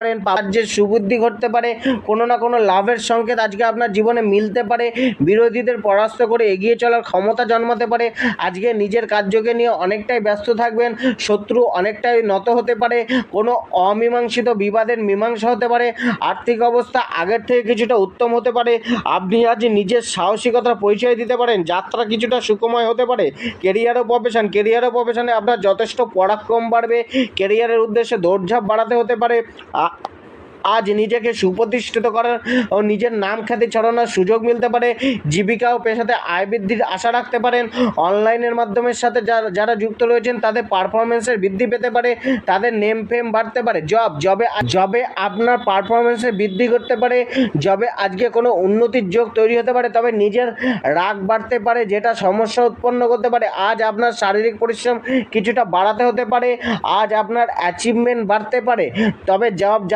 পারেন, যে সুবুদ্ধি ঘটতে পারে, কোনো না কোনো লাভের সংকেত আজকে আপনার জীবনে মিলতে পারে, বিরোধীদের পরাস্ত করে এগিয়ে চলার ক্ষমতা জন্মাতে পারে। আজকে নিজের কার্যকে নিয়ে অনেকটাই ব্যস্ত থাকবেন, শত্রু অনেকটাই নত হতে পারে, কোনো অমীমাংসিত বিবাদের মীমাংসা হতে পারে, আর্থিক অবস্থা আগের থেকে কিছুটা উত্তম হতে পারে। আপনি আজ নিজের সাহসিকতার পরিচয় দিতে পারেন, যাত্রা কিছুটা সুখময় হতে পারে। কেরিয়ার ও প্রফেশনে আপনার যথেষ্ট পরাক্রম বাড়বে, কেরিয়ারের উদ্দেশ্যে দৌড়ঝাঁপ বাড়াতে হতে পারে। আজ নিজেকে সুপ্রতিষ্ঠিত করার ও নিজের নাম খ্যাতি ছড়ানোর সুযোগ মিলতে পারে। জীবিকা ও পেশাতে আয় বৃদ্ধির আশা রাখতে পারেন। অনলাইনের মাধ্যমের সাথে যারা যুক্ত রয়েছেন তাদের পারফরমেন্সের বৃদ্ধি পেতে পারে, তাদের নেম ফেম বাড়তে পারে। জবে আপনার পারফরমেন্সের বৃদ্ধি করতে পারে, জবে আজকে কোনো উন্নতির যোগ তৈরি হতে পারে। তবে নিজের রাগ বাড়তে পারে, যেটা সমস্যা উৎপন্ন করতে পারে। আজ আপনার শারীরিক পরিশ্রম কিছুটা বাড়াতে হতে পারে, আজ আপনার অ্যাচিভমেন্ট বাড়তে পারে। তবে